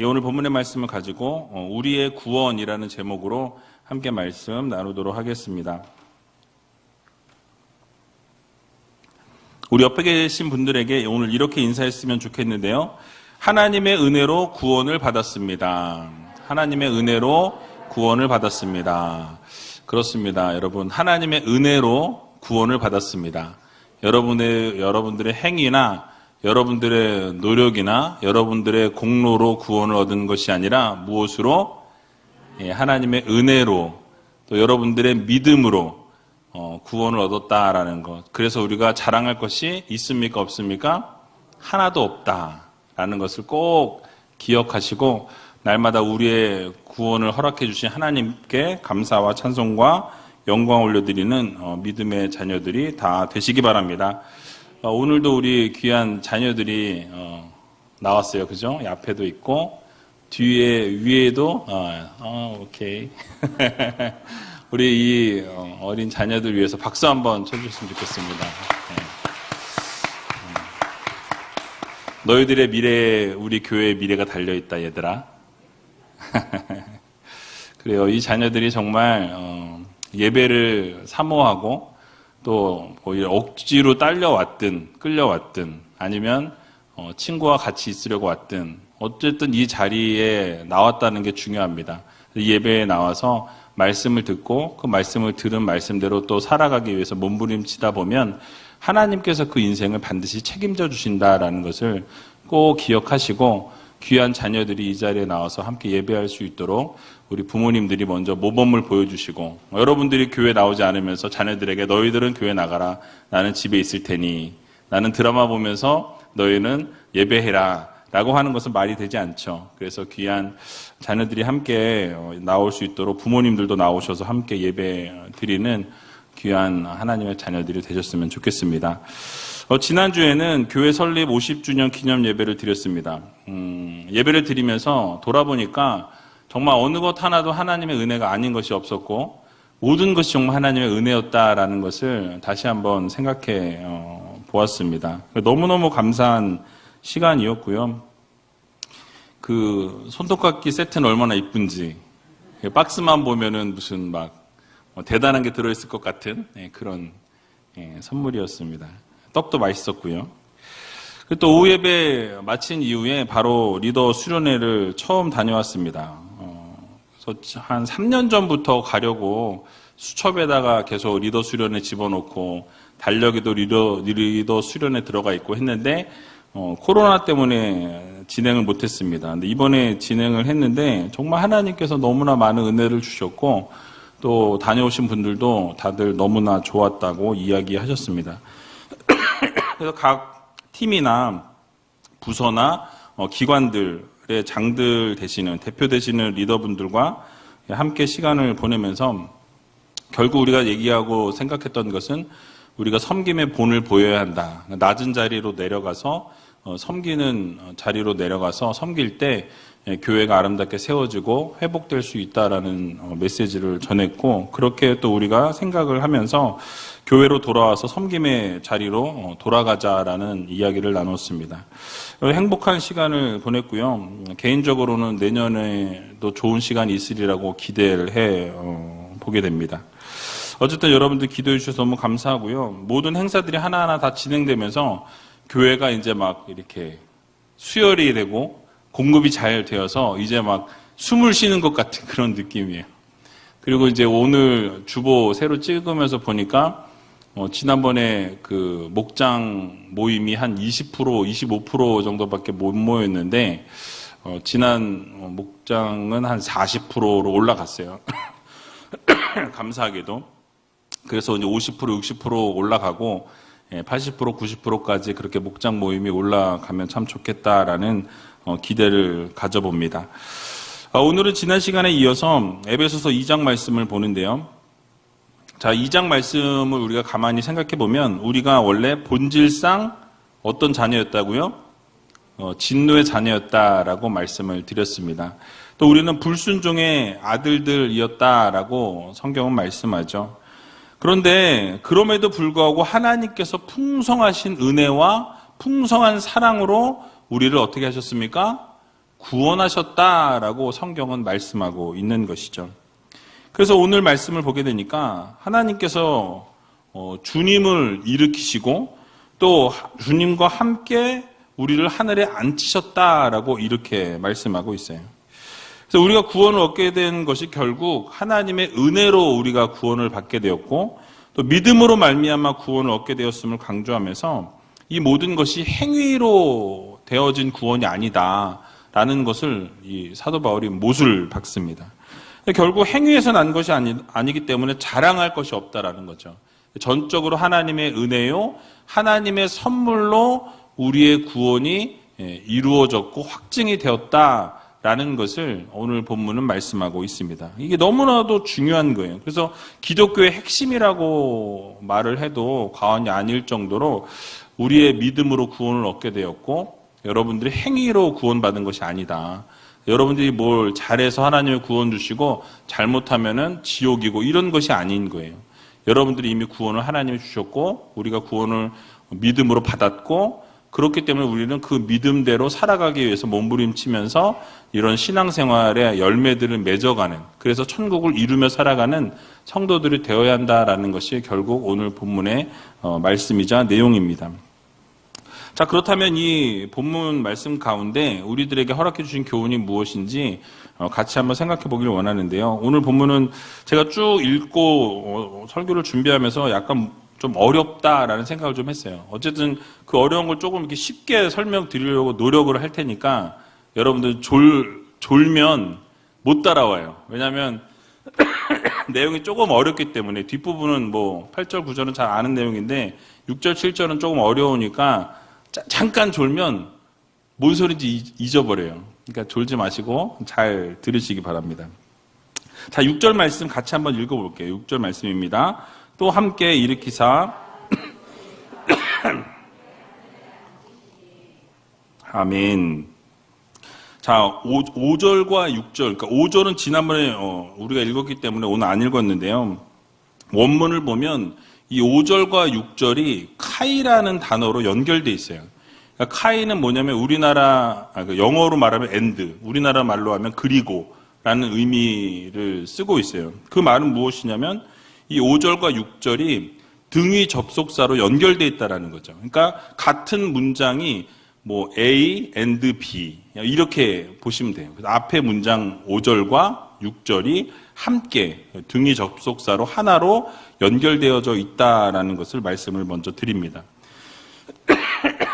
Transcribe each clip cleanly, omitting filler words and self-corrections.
오늘 본문의 말씀을 가지고 우리의 구원이라는 제목으로 함께 말씀 나누도록 하겠습니다. 우리 옆에 계신 분들에게 오늘 이렇게 인사했으면 좋겠는데요. 하나님의 은혜로 구원을 받았습니다. 하나님의 은혜로 구원을 받았습니다. 그렇습니다. 여러분, 하나님의 은혜로 구원을 받았습니다. 여러분들의 행위나 여러분들의 노력이나 여러분들의 공로로 구원을 얻은 것이 아니라 무엇으로? 하나님의 은혜로 또 여러분들의 믿음으로 구원을 얻었다라는 것. 그래서 우리가 자랑할 것이 있습니까? 없습니까? 하나도 없다라는 것을 꼭 기억하시고 날마다 우리의 구원을 허락해 주신 하나님께 감사와 찬송과 영광을 올려드리는 믿음의 자녀들이 다 되시기 바랍니다. 오늘도 우리 귀한 자녀들이 나왔어요. 그죠? 앞에도 있고 뒤에 위에도 오케이. 우리 이 어린 자녀들 위해서 박수 한번 쳐주셨으면 좋겠습니다. 너희들의 미래에 우리 교회의 미래가 달려있다, 얘들아. 그래요. 이 자녀들이 정말 예배를 사모하고 또 억지로 딸려왔든 끌려왔든 아니면 친구와 같이 있으려고 왔든 어쨌든 이 자리에 나왔다는 게 중요합니다. 예배에 나와서 말씀을 듣고 그 말씀을 들은 말씀대로 또 살아가기 위해서 몸부림치다 보면 하나님께서 그 인생을 반드시 책임져 주신다라는 것을 꼭 기억하시고 귀한 자녀들이 이 자리에 나와서 함께 예배할 수 있도록 우리 부모님들이 먼저 모범을 보여주시고 여러분들이 교회 나오지 않으면서 자녀들에게 너희들은 교회 나가라. 나는 집에 있을 테니 나는 드라마 보면서 너희는 예배해라 라고 하는 것은 말이 되지 않죠. 그래서 귀한 자녀들이 함께 나올 수 있도록 부모님들도 나오셔서 함께 예배 드리는 귀한 하나님의 자녀들이 되셨으면 좋겠습니다. 지난주에는 교회 설립 50주년 기념 예배를 드렸습니다. 예배를 드리면서 돌아보니까 정말 어느 것 하나도 하나님의 은혜가 아닌 것이 없었고 모든 것이 정말 하나님의 은혜였다라는 것을 다시 한번 생각해 보았습니다. 너무너무 감사한 시간이었고요. 그 손톱깎이 세트는 얼마나 이쁜지 박스만 보면은 무슨 막 대단한 게 들어있을 것 같은 그런 선물이었습니다. 떡도 맛있었고요. 또 오후 예배 마친 이후에 바로 리더 수련회를 처음 다녀왔습니다. 그래서 한 3년 전부터 가려고 수첩에다가 계속 리더 수련회 집어넣고 달력에도 리더 수련회 들어가 있고 했는데 코로나 때문에 진행을 못했습니다. 근데 이번에 진행을 했는데 정말 하나님께서 너무나 많은 은혜를 주셨고 또 다녀오신 분들도 다들 너무나 좋았다고 이야기하셨습니다. 그래서 각 팀이나 부서나 기관들의 장들 되시는 대표 되시는 리더분들과 함께 시간을 보내면서 결국 우리가 얘기하고 생각했던 것은 우리가 섬김의 본을 보여야 한다. 낮은 자리로 내려가서 섬기는 자리로 내려가서 섬길 때 교회가 아름답게 세워지고 회복될 수 있다라는 메시지를 전했고 그렇게 또 우리가 생각을 하면서 교회로 돌아와서 섬김의 자리로 돌아가자라는 이야기를 나눴습니다. 행복한 시간을 보냈고요. 개인적으로는 내년에도 좋은 시간이 있으리라고 기대를 해 보게 됩니다. 어쨌든 여러분들 기도해 주셔서 너무 감사하고요. 모든 행사들이 하나하나 다 진행되면서 교회가 이제 막 이렇게 수혈이 되고 공급이 잘 되어서 이제 막 숨을 쉬는 것 같은 그런 느낌이에요. 그리고 이제 오늘 주보 새로 찍으면서 보니까 지난번에 그 목장 모임이 한 20%, 25% 정도밖에 못 모였는데 지난 목장은 한 40%로 올라갔어요. 감사하게도. 그래서 이제 50%, 60% 올라가고 80%, 90%까지 그렇게 목장 모임이 올라가면 참 좋겠다라는 기대를 가져봅니다. 오늘은 지난 시간에 이어서 에베소서 2장 말씀을 보는데요. 자, 2장 말씀을 우리가 가만히 생각해 보면 우리가 원래 본질상 어떤 자녀였다고요? 진노의 자녀였다라고 말씀을 드렸습니다. 또 우리는 불순종의 아들들이었다라고 성경은 말씀하죠. 그런데 그럼에도 불구하고 하나님께서 풍성하신 은혜와 풍성한 사랑으로 우리를 어떻게 하셨습니까? 구원하셨다라고 성경은 말씀하고 있는 것이죠. 그래서 오늘 말씀을 보게 되니까 하나님께서 주님을 일으키시고 또 주님과 함께 우리를 하늘에 앉히셨다라고 이렇게 말씀하고 있어요. 그래서 우리가 구원을 얻게 된 것이 결국 하나님의 은혜로 우리가 구원을 받게 되었고 또 믿음으로 말미암아 구원을 얻게 되었음을 강조하면서 이 모든 것이 행위로 되어진 구원이 아니다라는 것을 이 사도 바울이 못을 박습니다. 결국 행위에서 난 것이 아니기 때문에 자랑할 것이 없다라는 거죠. 전적으로 하나님의 은혜요, 하나님의 선물로 우리의 구원이 이루어졌고 확증이 되었다라는 것을 오늘 본문은 말씀하고 있습니다. 이게 너무나도 중요한 거예요. 그래서 기독교의 핵심이라고 말을 해도 과언이 아닐 정도로 우리의 믿음으로 구원을 얻게 되었고 여러분들이 행위로 구원받은 것이 아니다. 여러분들이 뭘 잘해서 하나님의 구원 주시고 잘못하면은 지옥이고 이런 것이 아닌 거예요. 여러분들이 이미 구원을 하나님이 주셨고 우리가 구원을 믿음으로 받았고 그렇기 때문에 우리는 그 믿음대로 살아가기 위해서 몸부림치면서 이런 신앙생활의 열매들을 맺어가는, 그래서 천국을 이루며 살아가는 성도들이 되어야 한다라는 것이 결국 오늘 본문의 말씀이자 내용입니다. 자, 그렇다면 이 본문 말씀 가운데 우리들에게 허락해 주신 교훈이 무엇인지 같이 한번 생각해 보기를 원하는데요. 오늘 본문은 제가 쭉 읽고 설교를 준비하면서 약간 좀 어렵다라는 생각을 좀 했어요. 어쨌든 그 어려운 걸 조금 이렇게 쉽게 설명드리려고 노력을 할 테니까 여러분들 졸면 못 따라와요. 왜냐하면 내용이 조금 어렵기 때문에 뒷부분은 뭐 8절, 9절은 잘 아는 내용인데 6절, 7절은 조금 어려우니까 잠깐 졸면 뭔 소리인지 잊어버려요. 그러니까 졸지 마시고 잘 들으시기 바랍니다. 자, 6절 말씀 같이 한번 읽어볼게요. 6절 말씀입니다. 또 함께 일으키사 아멘. 자, 5절과 6절, 그러니까 5절은 지난번에 우리가 읽었기 때문에 오늘 안 읽었는데요. 원문을 보면 이 5절과 6절이 카이라는 단어로 연결되어 있어요. 그러니까 카이는 뭐냐면 우리나라 영어로 말하면 and, 우리나라 말로 하면 그리고라는 의미를 쓰고 있어요. 그 말은 무엇이냐면 이 5절과 6절이 등위 접속사로 연결되어 있다라는 거죠. 그러니까 같은 문장이 뭐 A and B 이렇게 보시면 돼요. 그래서 앞에 문장 5절과 6절이 함께 등위 접속사로 하나로 연결되어져 있다라는 것을 말씀을 먼저 드립니다.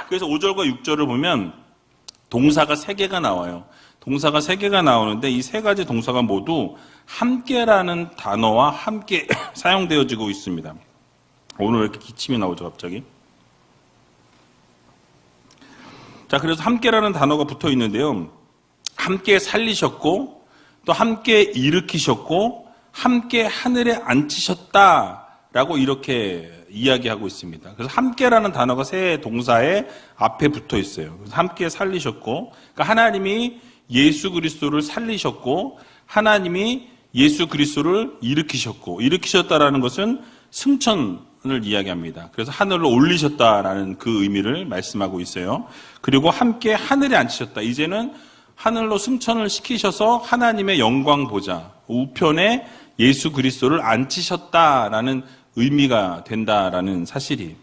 그래서 5절과 6절을 보면 동사가 3개가 나와요. 동사가 3개가 나오는데 이 3가지 동사가 모두 함께라는 단어와 함께 사용되어지고 있습니다. 오늘 왜 이렇게 기침이 나오죠, 갑자기? 자, 그래서 함께라는 단어가 붙어 있는데요. 함께 살리셨고, 또 함께 일으키셨고, 함께 하늘에 앉히셨다라고 이렇게 이야기하고 있습니다. 그래서 함께라는 단어가 세 동사의 앞에 붙어 있어요. 그래서 함께 살리셨고, 그러니까 하나님이 예수 그리스도를 살리셨고, 하나님이 예수 그리스도를 일으키셨다라는 것은 승천을 이야기합니다. 그래서 하늘로 올리셨다라는 그 의미를 말씀하고 있어요. 그리고 함께 하늘에 앉히셨다. 이제는 하늘로 승천을 시키셔서 하나님의 영광 보좌 우편에 예수 그리스도를 앉히셨다라는 의미가 된다라는 사실이.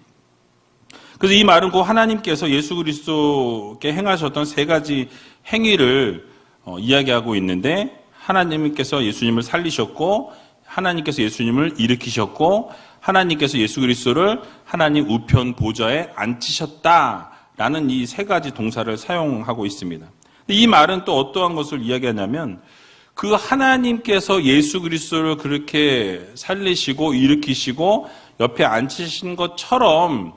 그래서 이 말은 곧 하나님께서 예수 그리스도께 행하셨던 3가지 행위를 이야기하고 있는데, 하나님께서 예수님을 살리셨고, 하나님께서 예수님을 일으키셨고, 하나님께서 예수 그리스도를 하나님 우편 보좌에 앉히셨다라는 이 3가지 동사를 사용하고 있습니다. 이 말은 또 어떠한 것을 이야기하냐면, 그 하나님께서 예수 그리스도를 그렇게 살리시고 일으키시고 옆에 앉히신 것처럼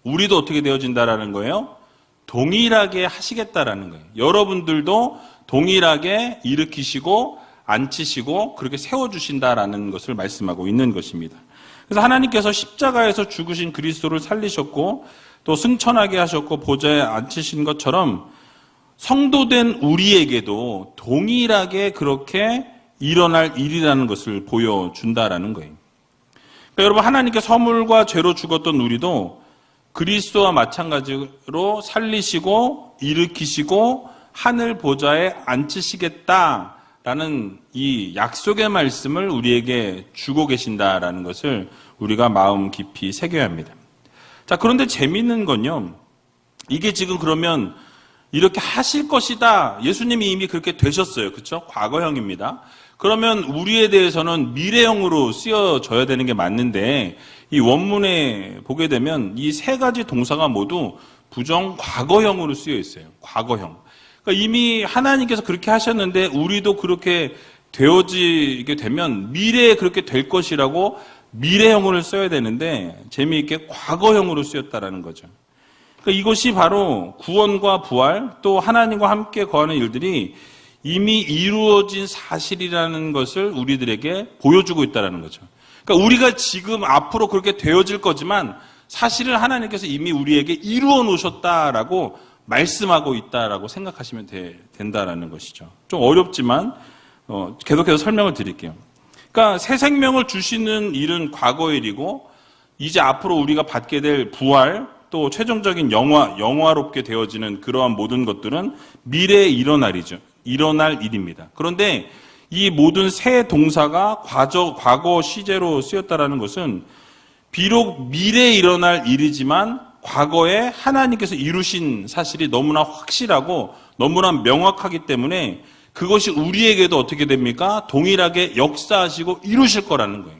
우리도 어떻게 되어진다라는 거예요? 동일하게 하시겠다라는 거예요. 여러분들도 동일하게 일으키시고 앉히시고 그렇게 세워주신다라는 것을 말씀하고 있는 것입니다. 그래서 하나님께서 십자가에서 죽으신 그리스도를 살리셨고 또 승천하게 하셨고 보좌에 앉히신 것처럼 성도된 우리에게도 동일하게 그렇게 일어날 일이라는 것을 보여준다라는 거예요. 그러니까 여러분, 하나님께 허물과 죄로 죽었던 우리도 그리스도와 마찬가지로 살리시고 일으키시고 하늘 보좌에 앉히시겠다라는 이 약속의 말씀을 우리에게 주고 계신다라는 것을 우리가 마음 깊이 새겨야 합니다. 자, 그런데 재미있는 건요, 이게 지금 그러면 이렇게 하실 것이다. 예수님이 이미 그렇게 되셨어요. 그렇죠? 과거형입니다. 그러면 우리에 대해서는 미래형으로 쓰여져야 되는 게 맞는데, 이 원문에 보게 되면 이 세 가지 동사가 모두 부정 과거형으로 쓰여 있어요. 과거형. 그러니까 이미 하나님께서 그렇게 하셨는데 우리도 그렇게 되어지게 되면 미래에 그렇게 될 것이라고 미래형으로 써야 되는데 재미있게 과거형으로 쓰였다라는 거죠. 그러니까 이것이 바로 구원과 부활 또 하나님과 함께 거하는 일들이 이미 이루어진 사실이라는 것을 우리들에게 보여주고 있다는 거죠. 그러니까 우리가 지금 앞으로 그렇게 되어질 거지만 사실을 하나님께서 이미 우리에게 이루어 놓으셨다라고 말씀하고 있다라고 생각하시면 된다라는 것이죠. 좀 어렵지만 계속해서 설명을 드릴게요. 그러니까 새 생명을 주시는 일은 과거의 일이고 이제 앞으로 우리가 받게 될 부활 또 최종적인 영화롭게 되어지는 그러한 모든 것들은 미래에 일어날 일입니다. 그런데 이 모든 새 동사가 과거 시제로 쓰였다라는 것은 비록 미래에 일어날 일이지만 과거에 하나님께서 이루신 사실이 너무나 확실하고 너무나 명확하기 때문에 그것이 우리에게도 어떻게 됩니까? 동일하게 역사하시고 이루실 거라는 거예요.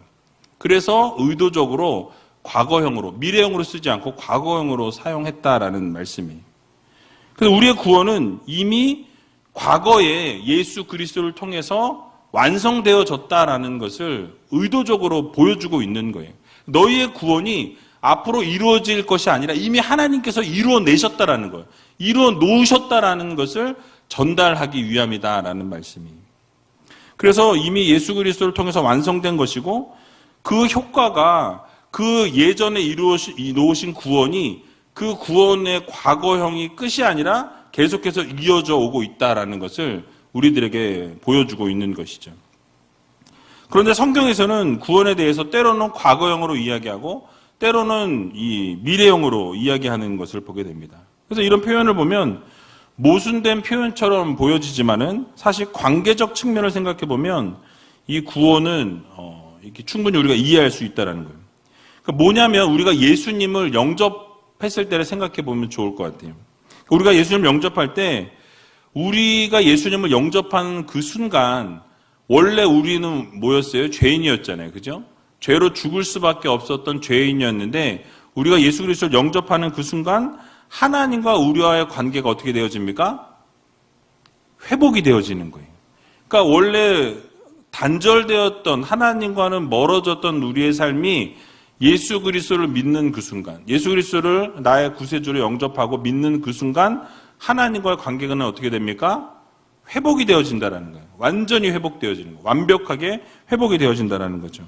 그래서 의도적으로 과거형으로, 미래형으로 쓰지 않고 과거형으로 사용했다라는 말씀이에요. 그래서 우리의 구원은 이미 과거에 예수 그리스도를 통해서 완성되어졌다라는 것을 의도적으로 보여주고 있는 거예요. 너희의 구원이 앞으로 이루어질 것이 아니라 이미 하나님께서 이루어내셨다라는 거예요. 이루어 놓으셨다라는 것을 전달하기 위함이다라는 말씀이에요. 그래서 이미 예수 그리스도를 통해서 완성된 것이고 그 효과가 그 예전에 이루어 놓으신 구원이 그 구원의 과거형이 끝이 아니라 계속해서 이어져 오고 있다라는 것을 우리들에게 보여주고 있는 것이죠. 그런데 성경에서는 구원에 대해서 때로는 과거형으로 이야기하고 때로는 이 미래형으로 이야기하는 것을 보게 됩니다. 그래서 이런 표현을 보면 모순된 표현처럼 보여지지만은 사실 관계적 측면을 생각해 보면 이 구원은 이렇게 충분히 우리가 이해할 수 있다라는 거예요. 그러니까 뭐냐면 우리가 예수님을 영접했을 때를 생각해 보면 좋을 것 같아요. 우리가 예수님을 영접할 때 우리가 예수님을 영접하는 그 순간 원래 우리는 뭐였어요? 죄인이었잖아요. 그죠? 죄로 죽을 수밖에 없었던 죄인이었는데 우리가 예수 그리스도를 영접하는 그 순간 하나님과 우리와의 관계가 어떻게 되어집니까? 회복이 되어지는 거예요. 그러니까 원래 단절되었던 하나님과는 멀어졌던 우리의 삶이 예수 그리스도를 믿는 그 순간, 예수 그리스도를 나의 구세주로 영접하고 믿는 그 순간 하나님과의 관계가 어떻게 됩니까? 회복이 되어진다는 거예요. 완전히 회복되어지는 거예요. 완벽하게 회복이 되어진다는 거죠.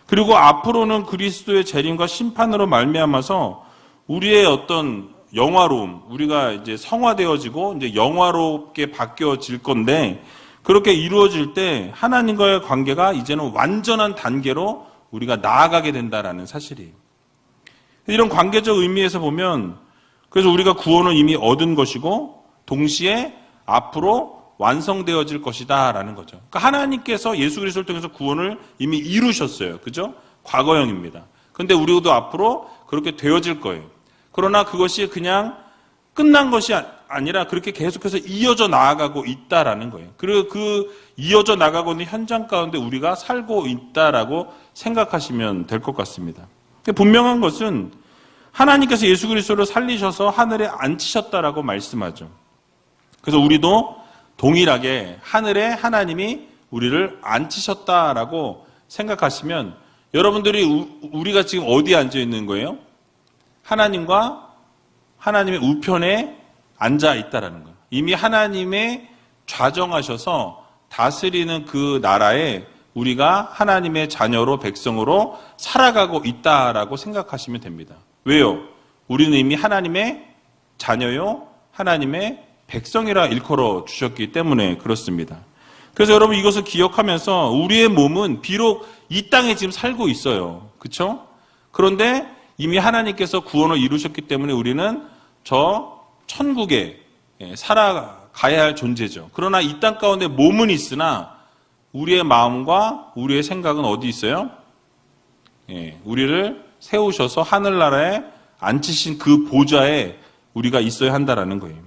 그리고 앞으로는 그리스도의 재림과 심판으로 말미암아서 우리의 어떤 영화로움, 우리가 이제 성화되어지고 이제 영화롭게 바뀌어질 건데 그렇게 이루어질 때 하나님과의 관계가 이제는 완전한 단계로 우리가 나아가게 된다라는 사실이에요. 이런 관계적 의미에서 보면 그래서 우리가 구원을 이미 얻은 것이고 동시에 앞으로 완성되어질 것이다라는 거죠. 그러니까 하나님께서 예수 그리스도를 통해서 구원을 이미 이루셨어요. 그죠? 과거형입니다. 그런데 우리도 앞으로 그렇게 되어질 거예요. 그러나 그것이 그냥 끝난 것이 아니라 그렇게 계속해서 이어져 나아가고 있다라는 거예요. 그리고 그 이어져 나가고 있는 현장 가운데 우리가 살고 있다라고 생각하시면 될 것 같습니다. 분명한 것은 하나님께서 예수 그리스도를 살리셔서 하늘에 앉히셨다라고 말씀하죠. 그래서 우리도 동일하게 하늘에 하나님이 우리를 앉히셨다라고 생각하시면 여러분들이 우리가 지금 어디에 앉아 있는 거예요? 하나님과 하나님의 우편에 앉아 있다라는 거예요. 이미 하나님의 좌정하셔서 다스리는 그 나라에 우리가 하나님의 자녀로 백성으로 살아가고 있다라고 생각하시면 됩니다. 왜요? 우리는 이미 하나님의 자녀요, 하나님의 백성이라 일컬어 주셨기 때문에 그렇습니다. 그래서 여러분 이것을 기억하면서 우리의 몸은 비록 이 땅에 지금 살고 있어요. 그렇죠? 그런데 이미 하나님께서 구원을 이루셨기 때문에 우리는 저 천국에 살아가고 가야 할 존재죠. 그러나 이 땅 가운데 몸은 있으나 우리의 마음과 우리의 생각은 어디 있어요? 예, 우리를 세우셔서 하늘나라에 앉히신 그 보좌에 우리가 있어야 한다라는 거예요.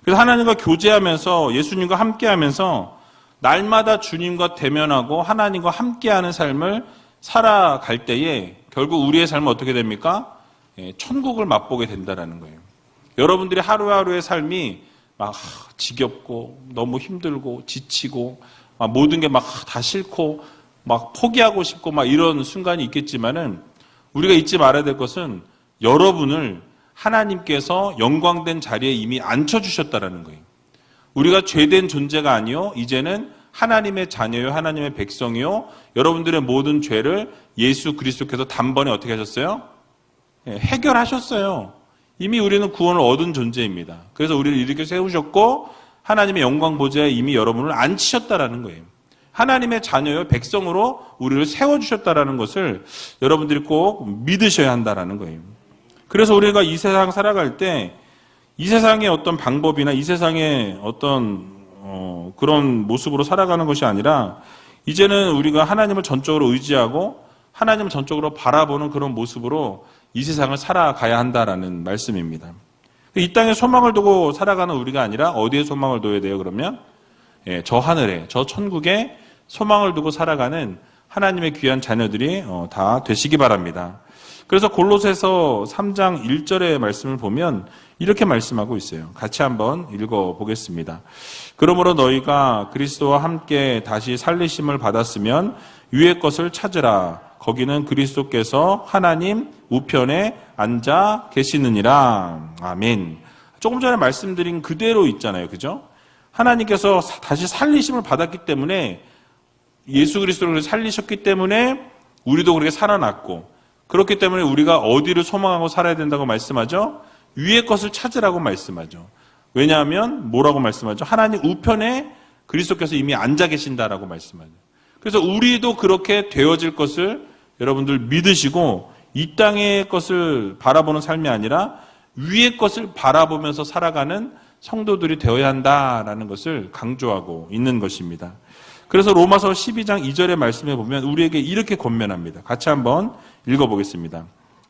그래서 하나님과 교제하면서 예수님과 함께하면서 날마다 주님과 대면하고 하나님과 함께하는 삶을 살아갈 때에 결국 우리의 삶은 어떻게 됩니까? 예, 천국을 맛보게 된다라는 거예요. 여러분들이 하루하루의 삶이 막 지겹고 너무 힘들고 지치고 막 모든 게 막 다 싫고 막 포기하고 싶고 막 이런 순간이 있겠지만은 우리가 잊지 말아야 될 것은 여러분을 하나님께서 영광된 자리에 이미 앉혀주셨다라는 거예요. 우리가 죄된 존재가 아니요 이제는 하나님의 자녀요 하나님의 백성이요 여러분들의 모든 죄를 예수 그리스도께서 단번에 어떻게 하셨어요? 예, 해결하셨어요. 이미 우리는 구원을 얻은 존재입니다. 그래서 우리를 이렇게 세우셨고 하나님의 영광 보좌에 이미 여러분을 앉히셨다라는 거예요. 하나님의 자녀요 백성으로 우리를 세워주셨다라는 것을 여러분들이 꼭 믿으셔야 한다라는 거예요. 그래서 우리가 이 세상 살아갈 때 이 세상의 어떤 방법이나 이 세상의 어떤 그런 모습으로 살아가는 것이 아니라 이제는 우리가 하나님을 전적으로 의지하고 하나님을 전적으로 바라보는 그런 모습으로 이 세상을 살아가야 한다라는 말씀입니다. 이 땅에 소망을 두고 살아가는 우리가 아니라 어디에 소망을 둬야 돼요, 그러면? 예, 저 하늘에, 저 천국에 소망을 두고 살아가는 하나님의 귀한 자녀들이 다 되시기 바랍니다. 그래서 골로새서 3장 1절의 말씀을 보면 이렇게 말씀하고 있어요. 같이 한번 읽어보겠습니다. 그러므로 너희가 그리스도와 함께 다시 살리심을 받았으면 위의 것을 찾으라. 거기는 그리스도께서 하나님 우편에 앉아 계시느니라. 아멘. 조금 전에 말씀드린 그대로 있잖아요. 그죠? 하나님께서 다시 살리심을 받았기 때문에 예수 그리스도를 살리셨기 때문에 우리도 그렇게 살아났고 그렇기 때문에 우리가 어디를 소망하고 살아야 된다고 말씀하죠? 위의 것을 찾으라고 말씀하죠. 왜냐하면 뭐라고 말씀하죠? 하나님 우편에 그리스도께서 이미 앉아 계신다라고 말씀하죠. 그래서 우리도 그렇게 되어질 것을 여러분들 믿으시고 이 땅의 것을 바라보는 삶이 아니라 위의 것을 바라보면서 살아가는 성도들이 되어야 한다라는 것을 강조하고 있는 것입니다. 그래서 로마서 12장 2절의 말씀에 보면 우리에게 이렇게 권면합니다. 같이 한번 읽어보겠습니다.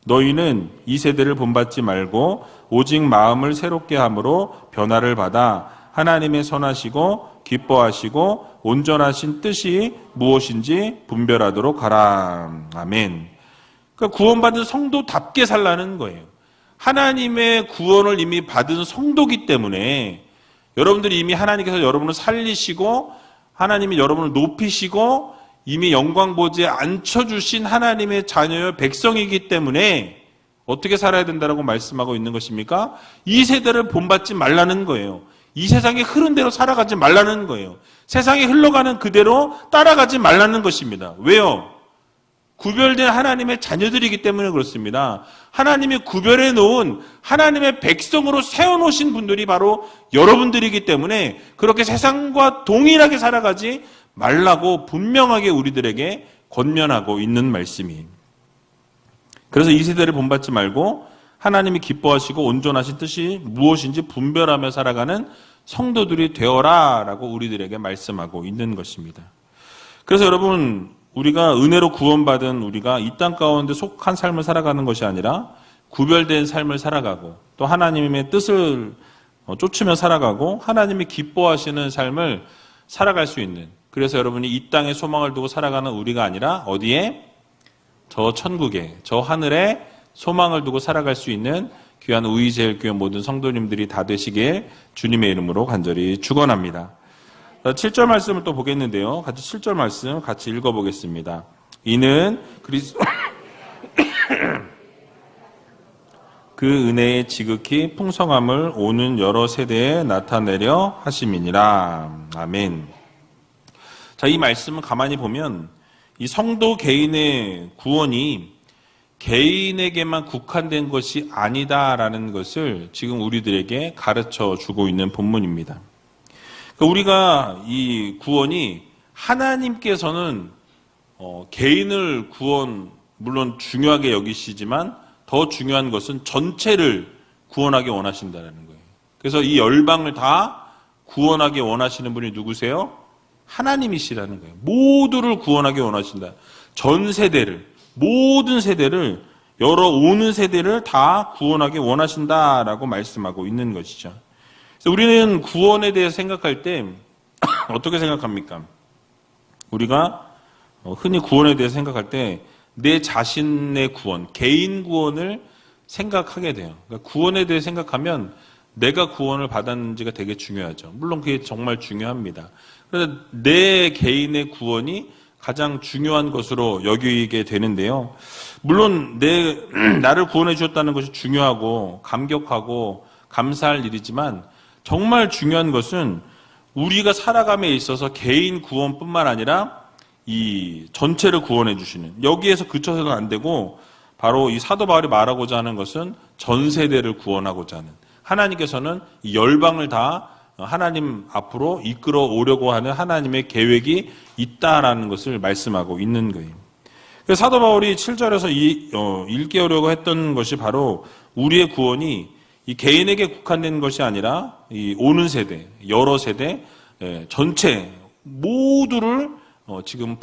너희는 이 세대를 본받지 말고 오직 마음을 새롭게 함으로 변화를 받아 하나님의 선하시고 기뻐하시고 온전하신 뜻이 무엇인지 분별하도록 하라. 아멘. 그러니까 구원받은 성도답게 살라는 거예요. 하나님의 구원을 이미 받은 성도기 때문에 여러분들이 이미 하나님께서 여러분을 살리시고 하나님이 여러분을 높이시고 이미 영광 보좌에 앉혀주신 하나님의 자녀의 백성이기 때문에 어떻게 살아야 된다고 말씀하고 있는 것입니까? 이 세대를 본받지 말라는 거예요. 이 세상의 흐른 대로 살아가지 말라는 거예요. 세상이 흘러가는 그대로 따라가지 말라는 것입니다. 왜요? 구별된 하나님의 자녀들이기 때문에 그렇습니다. 하나님이 구별해 놓은 하나님의 백성으로 세워놓으신 분들이 바로 여러분들이기 때문에 그렇게 세상과 동일하게 살아가지 말라고 분명하게 우리들에게 권면하고 있는 말씀이에요. 그래서 이 세대를 본받지 말고 하나님이 기뻐하시고 온전하신 뜻이 무엇인지 분별하며 살아가는 성도들이 되어라 라고 우리들에게 말씀하고 있는 것입니다. 그래서 여러분 우리가 은혜로 구원받은 우리가 이 땅 가운데 속한 삶을 살아가는 것이 아니라 구별된 삶을 살아가고 또 하나님의 뜻을 쫓으며 살아가고 하나님이 기뻐하시는 삶을 살아갈 수 있는 그래서 여러분이 이 땅에 소망을 두고 살아가는 우리가 아니라 어디에? 저 천국에, 저 하늘에 소망을 두고 살아갈 수 있는 귀한 우이제일교회 모든 성도님들이 다 되시길 주님의 이름으로 간절히 축원합니다. 7절 말씀을 또 보겠는데요. 같이 7절 말씀 같이 읽어보겠습니다. 이는 그 은혜의 지극히 풍성함을 오는 여러 세대에 나타내려 하심이니라. 아멘. 자, 이 말씀을 가만히 보면 이 성도 개인의 구원이 개인에게만 국한된 것이 아니다라는 것을 지금 우리들에게 가르쳐 주고 있는 본문입니다. 우리가 이 구원이 하나님께서는 개인을 구원 물론 중요하게 여기시지만 더 중요한 것은 전체를 구원하기 원하신다는 거예요. 그래서 이 열방을 다 구원하기 원하시는 분이 누구세요? 하나님이시라는 거예요. 모두를 구원하기 원하신다. 전 세대를, 모든 세대를, 여러 오는 세대를 다 구원하기 원하신다라고 말씀하고 있는 것이죠. 그래서 우리는 구원에 대해서 생각할 때 어떻게 생각합니까? 우리가 흔히 구원에 대해서 생각할 때 내 자신의 구원, 개인 구원을 생각하게 돼요. 그러니까 구원에 대해 생각하면 내가 구원을 받았는지가 되게 중요하죠. 물론 그게 정말 중요합니다. 그래서 내 개인의 구원이 가장 중요한 것으로 여기게 되는데요. 물론 나를 구원해 주셨다는 것이 중요하고 감격하고 감사할 일이지만 정말 중요한 것은 우리가 살아감에 있어서 개인 구원뿐만 아니라 이 전체를 구원해 주시는, 여기에서 그쳐서는 안 되고 바로 이 사도 바울이 말하고자 하는 것은 전 세대를 구원하고자 하는, 하나님께서는 이 열방을 다 하나님 앞으로 이끌어 오려고 하는 하나님의 계획이 있다라는 것을 말씀하고 있는 거예요. 그래서 사도 바울이 7절에서 읽게 하려고 했던 것이 바로 우리의 구원이 이 개인에게 국한된 것이 아니라 이 오는 세대, 여러 세대, 전체 모두를 지금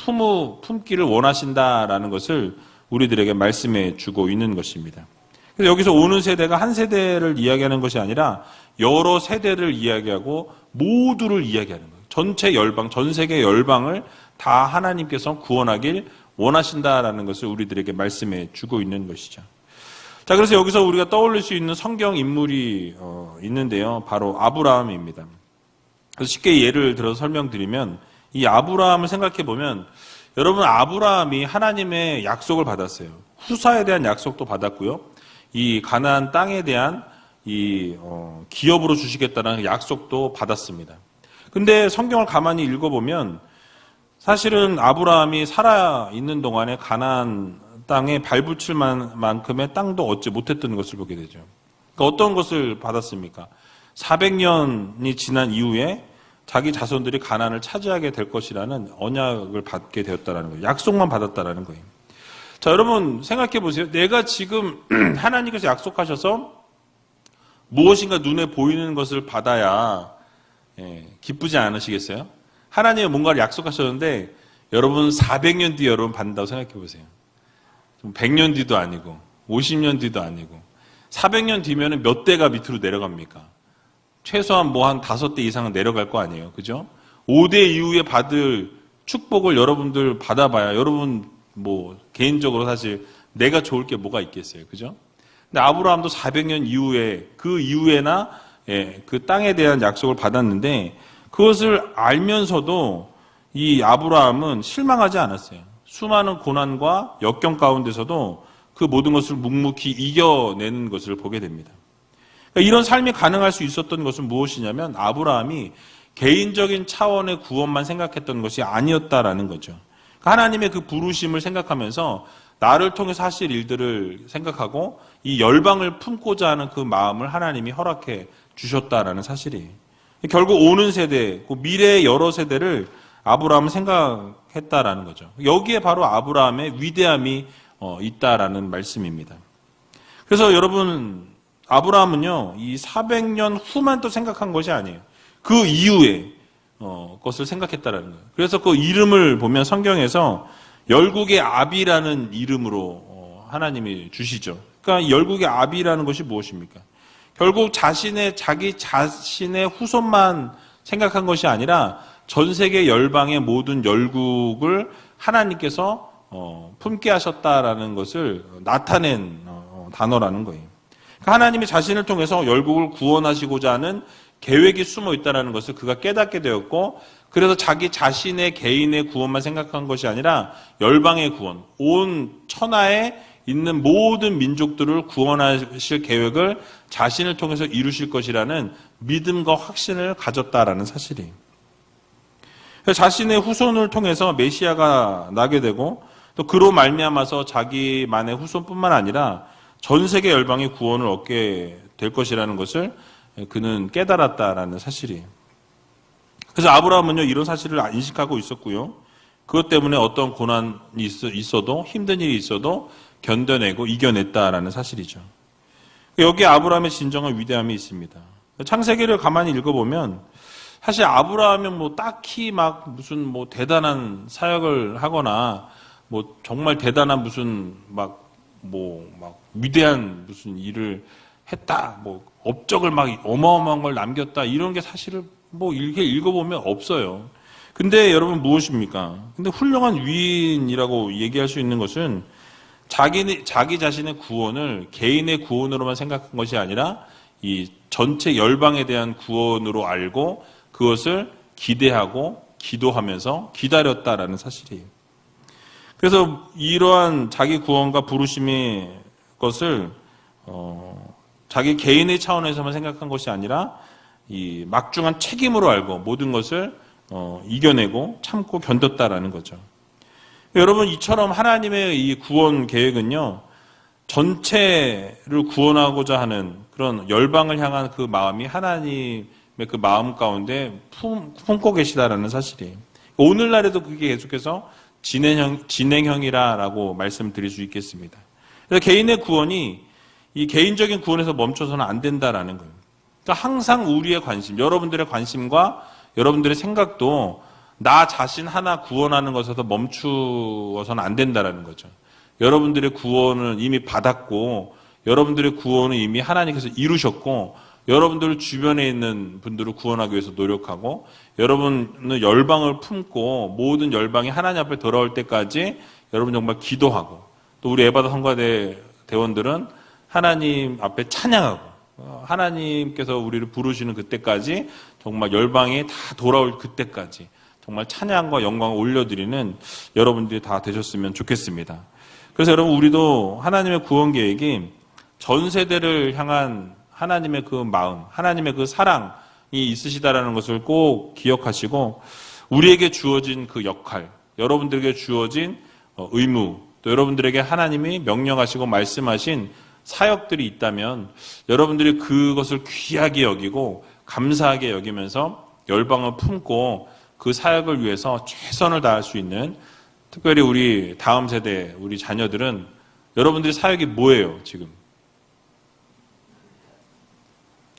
품기를 원하신다라는 것을 우리들에게 말씀해 주고 있는 것입니다. 그래서 여기서 오는 세대가 한 세대를 이야기하는 것이 아니라 여러 세대를 이야기하고 모두를 이야기하는 거예요. 전체 열방, 전 세계 열방을 다 하나님께서 구원하길 원하신다라는 것을 우리들에게 말씀해 주고 있는 것이죠. 자, 그래서 여기서 우리가 떠올릴 수 있는 성경 인물이 있는데요. 바로 아브라함입니다. 그래서 쉽게 예를 들어서 설명드리면 이 아브라함을 생각해 보면 여러분, 아브라함이 하나님의 약속을 받았어요. 후사에 대한 약속도 받았고요. 이 가나안 땅에 대한 이 기업으로 주시겠다는 약속도 받았습니다. 근데 성경을 가만히 읽어보면 사실은 아브라함이 살아 있는 동안에 가나안 땅에 발붙일 만큼의 땅도 얻지 못했던 것을 보게 되죠. 그러니까 어떤 것을 받았습니까? 400년이 지난 이후에 자기 자손들이 가나안을 차지하게 될 것이라는 언약을 받게 되었다는 거예요. 약속만 받았다라는 거예요. 자, 여러분 생각해 보세요. 내가 지금 하나님께서 약속하셔서 무엇인가 눈에 보이는 것을 받아야 기쁘지 않으시겠어요? 하나님이 뭔가를 약속하셨는데 여러분 400년 뒤에 여러분 받는다고 생각해 보세요. 100년 뒤도 아니고 50년 뒤도 아니고 400년 뒤면 몇 대가 밑으로 내려갑니까? 최소한 뭐 한 5대 이상은 내려갈 거 아니에요. 그죠? 5대 이후에 받을 축복을 여러분들 받아봐야 여러분 뭐 개인적으로 사실 내가 좋을 게 뭐가 있겠어요. 그죠? 근데 아브라함도 400년 이후에 그 이후에나 그 땅에 대한 약속을 받았는데 그것을 알면서도 이 아브라함은 실망하지 않았어요. 수많은 고난과 역경 가운데서도 그 모든 것을 묵묵히 이겨내는 것을 보게 됩니다. 그러니까 이런 삶이 가능할 수 있었던 것은 무엇이냐면 아브라함이 개인적인 차원의 구원만 생각했던 것이 아니었다라는 거죠. 그러니까 하나님의 그 부르심을 생각하면서 나를 통해서 하실 일들을 생각하고 이 열방을 품고자 하는 그 마음을 하나님이 허락해 주셨다라는 사실이에요. 결국 오는 세대, 그 미래의 여러 세대를 아브라함은 생각했다라는 거죠. 여기에 바로 아브라함의 위대함이 있다라는 말씀입니다. 그래서 여러분, 아브라함은요, 이 400년 후만 또 생각한 것이 아니에요. 그 이후에 것을 생각했다라는 거예요. 그래서 그 이름을 보면 성경에서 열국의 아비라는 이름으로 하나님이 주시죠. 그러니까 열국의 아비라는 것이 무엇입니까? 결국 자기 자신의 후손만 생각한 것이 아니라 전 세계 열방의 모든 열국을 하나님께서 품게 하셨다라는 것을 나타낸 단어라는 거예요. 그러니까 하나님이 자신을 통해서 열국을 구원하시고자 하는 계획이 숨어 있다는 것을 그가 깨닫게 되었고, 그래서 자기 자신의 개인의 구원만 생각한 것이 아니라 열방의 구원, 온 천하에 있는 모든 민족들을 구원하실 계획을 자신을 통해서 이루실 것이라는 믿음과 확신을 가졌다라는 사실이에요. 자신의 후손을 통해서 메시아가 나게 되고 또 그로 말미암아서 자기만의 후손뿐만 아니라 전 세계 열방의 구원을 얻게 될 것이라는 것을 그는 깨달았다라는 사실이에요. 그래서 아브라함은요, 이런 사실을 인식하고 있었고요. 그것 때문에 어떤 고난이 있어도, 힘든 일이 있어도 견뎌내고 이겨냈다라는 사실이죠. 여기에 아브라함의 진정한 위대함이 있습니다. 창세기를 가만히 읽어보면 사실 아브라함은 뭐 딱히 막 무슨 뭐 대단한 사역을 하거나 뭐 정말 대단한 무슨 막 위대한 무슨 일을 했다, 뭐 업적을 막 어마어마한 걸 남겼다, 이런 게 사실은 뭐 이렇게 읽어보면 없어요. 근데 여러분 무엇입니까? 근데 훌륭한 위인이라고 얘기할 수 있는 것은 자기 자신의 구원을 개인의 구원으로만 생각한 것이 아니라 이 전체 열방에 대한 구원으로 알고 그것을 기대하고 기도하면서 기다렸다라는 사실이에요. 그래서 이러한 자기 구원과 부르심의 것을 자기 개인의 차원에서만 생각한 것이 아니라 이 막중한 책임으로 알고 모든 것을 이겨내고 참고 견뎠다라는 거죠. 여러분, 이처럼 하나님의 이 구원 계획은요, 전체를 구원하고자 하는 그런 열방을 향한 그 마음이 하나님의 그 마음 가운데 품고 계시다라는 사실이에요. 오늘날에도 그게 계속해서 진행형이라고 말씀드릴 수 있겠습니다. 그래서 개인의 구원이 이 개인적인 구원에서 멈춰서는 안 된다라는 거예요. 그러니까 항상 우리의 관심, 여러분들의 관심과 여러분들의 생각도 나 자신 하나 구원하는 것에서 멈추어서는 안 된다라는 거죠. 여러분들의 구원을 이미 받았고, 여러분들의 구원을 이미 하나님께서 이루셨고, 여러분들 주변에 있는 분들을 구원하기 위해서 노력하고, 여러분은 열방을 품고 모든 열방이 하나님 앞에 돌아올 때까지 여러분 정말 기도하고, 또 우리 에바다 성가대 대원들은 하나님 앞에 찬양하고, 하나님께서 우리를 부르시는 그때까지 정말 열방이 다 돌아올 그때까지 정말 찬양과 영광을 올려드리는 여러분들이 다 되셨으면 좋겠습니다. 그래서 여러분, 우리도 하나님의 구원 계획이 전 세대를 향한 하나님의 그 마음, 하나님의 그 사랑이 있으시다라는 것을 꼭 기억하시고, 우리에게 주어진 그 역할, 여러분들에게 주어진 의무, 또 여러분들에게 하나님이 명령하시고 말씀하신 사역들이 있다면 여러분들이 그것을 귀하게 여기고 감사하게 여기면서 열방을 품고 그 사역을 위해서 최선을 다할 수 있는, 특별히 우리 다음 세대, 우리 자녀들은 여러분들의 사역이 뭐예요, 지금?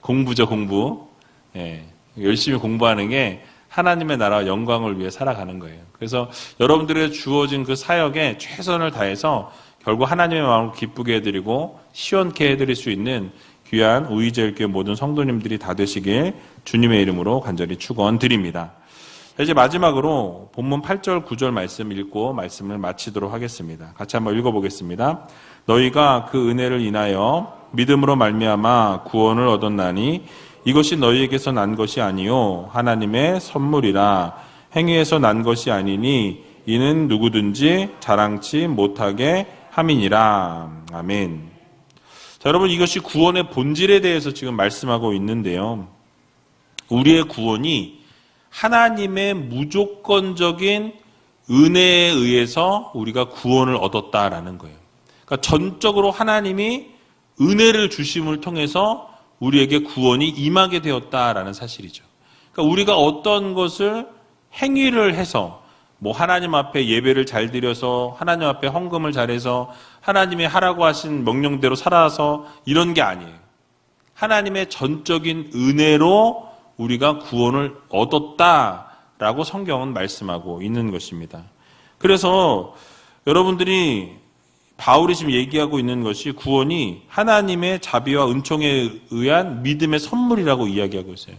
공부죠, 공부. 예, 열심히 공부하는 게 하나님의 나라 영광을 위해 살아가는 거예요. 그래서 여러분들의 주어진 그 사역에 최선을 다해서 결국 하나님의 마음을 기쁘게 해드리고 시원케 해드릴 수 있는 귀한 우이제일교회 모든 성도님들이 다 되시길 주님의 이름으로 간절히 축원드립니다. 이제 마지막으로 본문 8절, 9절 말씀 읽고 말씀을 마치도록 하겠습니다. 같이 한번 읽어보겠습니다. 너희가 그 은혜를 인하여 믿음으로 말미암아 구원을 얻었나니 이것이 너희에게서 난 것이 아니요 하나님의 선물이라. 행위에서 난 것이 아니니 이는 누구든지 자랑치 못하게 함이니라. 아멘. 자, 여러분, 이것이 구원의 본질에 대해서 지금 말씀하고 있는데요. 우리의 구원이 하나님의 무조건적인 은혜에 의해서 우리가 구원을 얻었다라는 거예요. 그러니까 전적으로 하나님이 은혜를 주심을 통해서 우리에게 구원이 임하게 되었다라는 사실이죠. 그러니까 우리가 어떤 것을 행위를 해서 뭐 하나님 앞에 예배를 잘 드려서 하나님 앞에 헌금을 잘해서 하나님이 하라고 하신 명령대로 살아서 이런 게 아니에요. 하나님의 전적인 은혜로 우리가 구원을 얻었다라고 성경은 말씀하고 있는 것입니다. 그래서 여러분들이 바울이 지금 얘기하고 있는 것이 구원이 하나님의 자비와 은총에 의한 믿음의 선물이라고 이야기하고 있어요.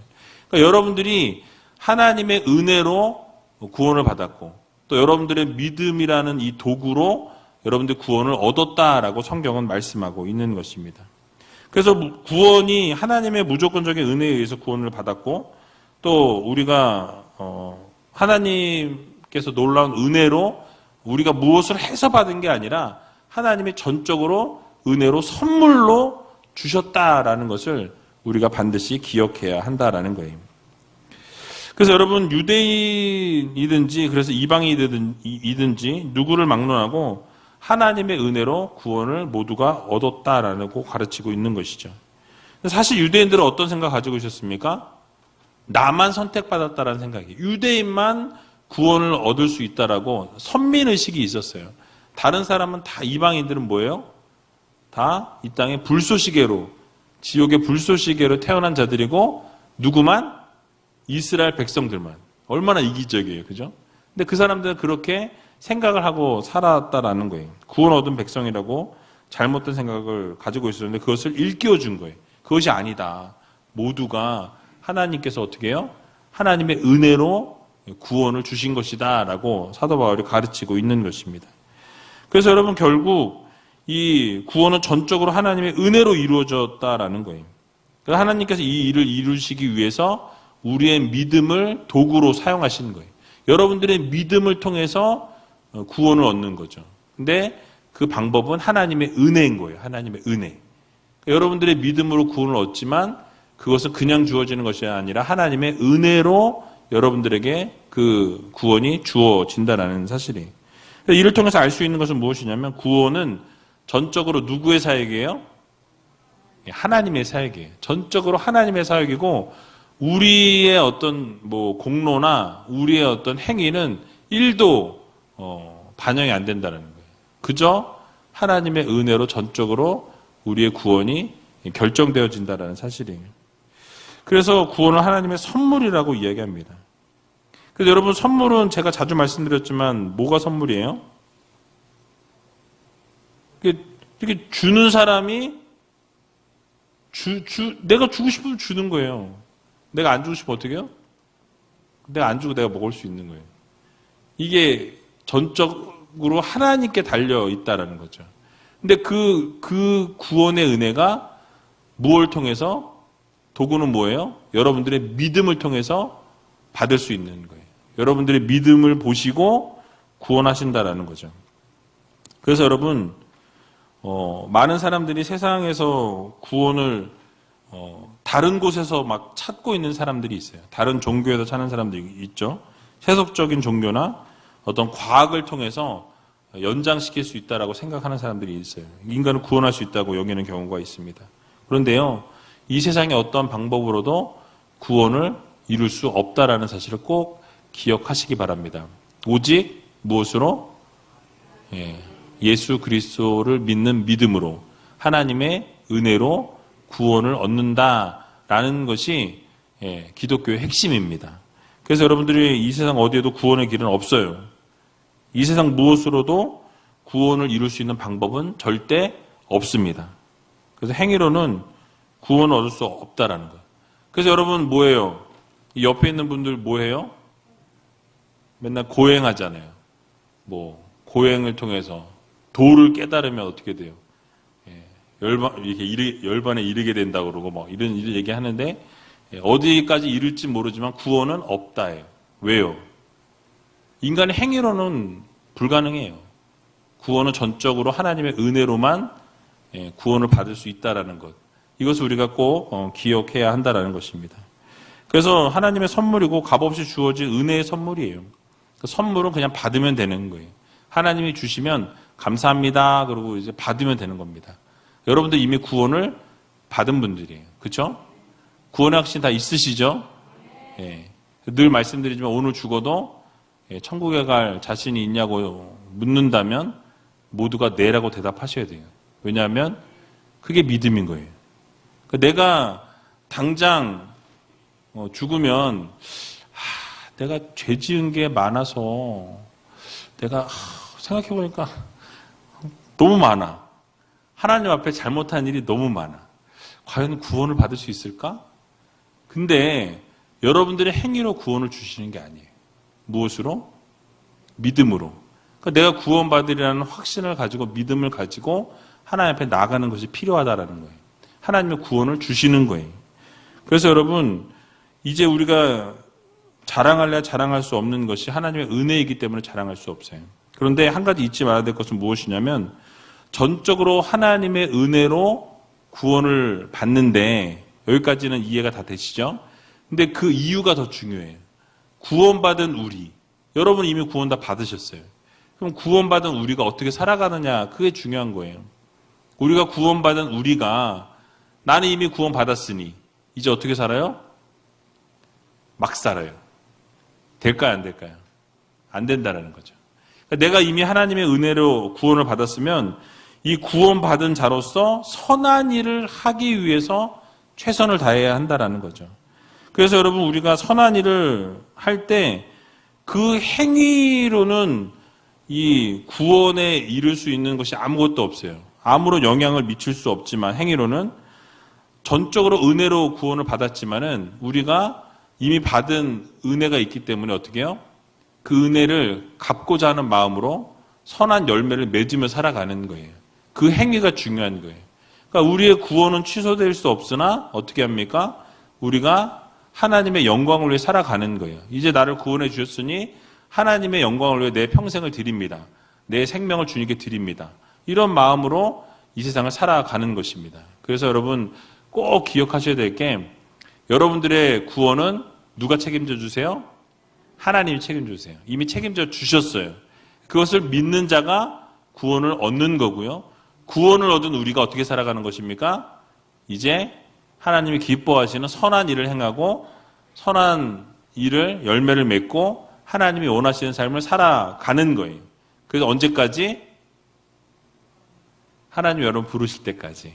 그러니까 여러분들이 하나님의 은혜로 구원을 받았고 또 여러분들의 믿음이라는 이 도구로 여러분들 구원을 얻었다라고 성경은 말씀하고 있는 것입니다. 그래서 구원이 하나님의 무조건적인 은혜에 의해서 구원을 받았고 또 우리가 하나님께서 놀라운 은혜로 우리가 무엇을 해서 받은 게 아니라 하나님이 전적으로 은혜로 선물로 주셨다라는 것을 우리가 반드시 기억해야 한다라는 거예요. 그래서 여러분 유대인이든지 그래서 이방인이든지 누구를 막론하고 하나님의 은혜로 구원을 모두가 얻었다라고 가르치고 있는 것이죠. 사실 유대인들은 어떤 생각 가지고 있었습니까? 나만 선택받았다라는 생각이, 유대인만 구원을 얻을 수 있다라고 선민의식이 있었어요. 다른 사람은 다, 이방인들은 뭐예요? 다 이 땅의 불쏘시개로, 지옥의 불쏘시개로 태어난 자들이고 누구만? 이스라엘 백성들만. 얼마나 이기적이에요. 그죠? 근데 그 사람들은 그렇게 생각을 하고 살았다라는 거예요. 구원 얻은 백성이라고 잘못된 생각을 가지고 있었는데 그것을 일깨워 준 거예요. 그것이 아니다. 모두가 하나님께서 어떻게 해요? 하나님의 은혜로 구원을 주신 것이다 라고 사도 바울이 가르치고 있는 것입니다. 그래서 여러분 결국 이 구원은 전적으로 하나님의 은혜로 이루어졌다라는 거예요. 그래서 하나님께서 이 일을 이루시기 위해서 우리의 믿음을 도구로 사용하시는 거예요. 여러분들의 믿음을 통해서 구원을 얻는 거죠. 근데 그 방법은 하나님의 은혜인 거예요. 하나님의 은혜. 여러분들의 믿음으로 구원을 얻지만 그것은 그냥 주어지는 것이 아니라 하나님의 은혜로 여러분들에게 그 구원이 주어진다는 사실이에요. 이를 통해서 알 수 있는 것은 무엇이냐면 구원은 전적으로 누구의 사역이에요? 하나님의 사역이에요. 전적으로 하나님의 사역이고 우리의 어떤 공로나 우리의 어떤 행위는 1도 반영이 안 된다는 거예요. 그저 하나님의 은혜로 전적으로 우리의 구원이 결정되어진다는 사실이에요. 그래서 구원은 하나님의 선물이라고 이야기합니다. 그래서 여러분 선물은 제가 자주 말씀드렸지만 뭐가 선물이에요? 이렇게 주는 사람이 내가 주고 싶으면 주는 거예요. 내가 안 주고 싶으면 어떻게 해요? 내가 안 주고 내가 먹을 수 있는 거예요. 이게 전적으로 하나님께 달려 있다라는 거죠. 근데 그 구원의 은혜가 무엇을 통해서? 도구는 뭐예요? 여러분들의 믿음을 통해서 받을 수 있는 거예요. 여러분들의 믿음을 보시고 구원하신다라는 거죠. 그래서 여러분 많은 사람들이 세상에서 구원을 다른 곳에서 막 찾고 있는 사람들이 있어요. 다른 종교에서 찾는 사람들이 있죠. 세속적인 종교나 어떤 과학을 통해서 연장시킬 수 있다라고 생각하는 사람들이 있어요. 인간을 구원할 수 있다고 여기는 경우가 있습니다. 그런데요, 이 세상의 어떠한 방법으로도 구원을 이룰 수 없다라는 사실을 꼭 기억하시기 바랍니다. 오직 무엇으로? 예수 그리스도를 믿는 믿음으로 하나님의 은혜로 구원을 얻는다라는 것이 기독교의 핵심입니다. 그래서 여러분들이 이 세상 어디에도 구원의 길은 없어요. 이 세상 무엇으로도 구원을 이룰 수 있는 방법은 절대 없습니다. 그래서 행위로는 구원을 얻을 수 없다라는 거예요. 그래서 여러분 뭐예요? 이 옆에 있는 분들 뭐해요? 맨날 고행하잖아요. 고행을 통해서 도를 깨달으면 어떻게 돼요? 열반에 이르게 된다고 그러고 이런 얘기 하는데 어디까지 이룰지 모르지만 구원은 없다예요. 왜요? 인간의 행위로는 불가능해요. 구원은 전적으로 하나님의 은혜로만 구원을 받을 수 있다라는 것. 이것을 우리가 꼭 기억해야 한다라는 것입니다. 그래서 하나님의 선물이고 값없이 주어진 은혜의 선물이에요. 그 선물은 그냥 받으면 되는 거예요. 하나님이 주시면 감사합니다. 그러고 이제 받으면 되는 겁니다. 여러분들 이미 구원을 받은 분들이에요. 그렇죠? 구원의 확신 다 있으시죠? 늘 말씀드리지만 오늘 죽어도 천국에 갈 자신이 있냐고 묻는다면 모두가 네라고 대답하셔야 돼요. 왜냐하면 그게 믿음인 거예요. 내가 당장 죽으면 내가 죄 지은 게 많아서 내가 생각해보니까 너무 많아. 하나님 앞에 잘못한 일이 너무 많아. 과연 구원을 받을 수 있을까? 근데 여러분들의 행위로 구원을 주시는 게 아니에요. 무엇으로? 믿음으로. 그러니까 내가 구원받으리라는 확신을 가지고 믿음을 가지고 하나님 앞에 나가는 것이 필요하다라는 거예요. 하나님의 구원을 주시는 거예요. 그래서 여러분 이제 우리가 자랑할래야 자랑할 수 없는 것이 하나님의 은혜이기 때문에 자랑할 수 없어요. 그런데 한 가지 잊지 말아야 될 것은 무엇이냐면 전적으로 하나님의 은혜로 구원을 받는데 여기까지는 이해가 다 되시죠? 근데 그 이유가 더 중요해요. 구원받은 우리. 여러분 이미 구원 다 받으셨어요. 그럼 구원받은 우리가 어떻게 살아가느냐 그게 중요한 거예요. 우리가 구원받은 우리가 나는 이미 구원받았으니 이제 어떻게 살아요? 막 살아요. 될까요? 안 될까요? 안 된다는 거죠. 내가 이미 하나님의 은혜로 구원을 받았으면 이 구원받은 자로서 선한 일을 하기 위해서 최선을 다해야 한다는 거죠. 그래서 여러분 우리가 선한 일을 할 때 그 행위로는 이 구원에 이를 수 있는 것이 아무것도 없어요. 아무런 영향을 미칠 수 없지만 행위로는 전적으로 은혜로 구원을 받았지만은 우리가 이미 받은 은혜가 있기 때문에 어떻게 해요? 그 은혜를 갚고자 하는 마음으로 선한 열매를 맺으며 살아가는 거예요. 그 행위가 중요한 거예요. 그러니까 우리의 구원은 취소될 수 없으나 어떻게 합니까? 우리가 하나님의 영광을 위해 살아가는 거예요. 이제 나를 구원해 주셨으니 하나님의 영광을 위해 내 평생을 드립니다. 내 생명을 주님께 드립니다. 이런 마음으로 이 세상을 살아가는 것입니다. 그래서 여러분 꼭 기억하셔야 될 게 여러분들의 구원은 누가 책임져 주세요? 하나님이 책임져 주세요. 이미 책임져 주셨어요. 그것을 믿는 자가 구원을 얻는 거고요. 구원을 얻은 우리가 어떻게 살아가는 것입니까? 이제 하나님이 기뻐하시는 선한 일을 행하고 선한 일을 열매를 맺고 하나님이 원하시는 삶을 살아가는 거예요. 그래서 언제까지? 하나님이 여러분 부르실 때까지.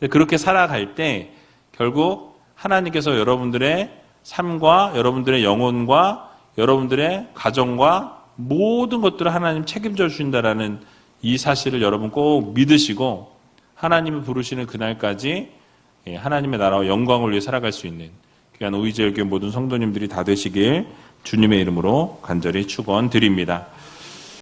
그렇게 살아갈 때 결국 하나님께서 여러분들의 삶과 여러분들의 영혼과 여러분들의 가정과 모든 것들을 하나님 책임져 주신다라는 이 사실을 여러분 꼭 믿으시고 하나님이 부르시는 그날까지 하나님의 나라와 영광을 위해 살아갈 수 있는 귀한 오이제일교회 모든 성도님들이 다 되시길 주님의 이름으로 간절히 축원드립니다.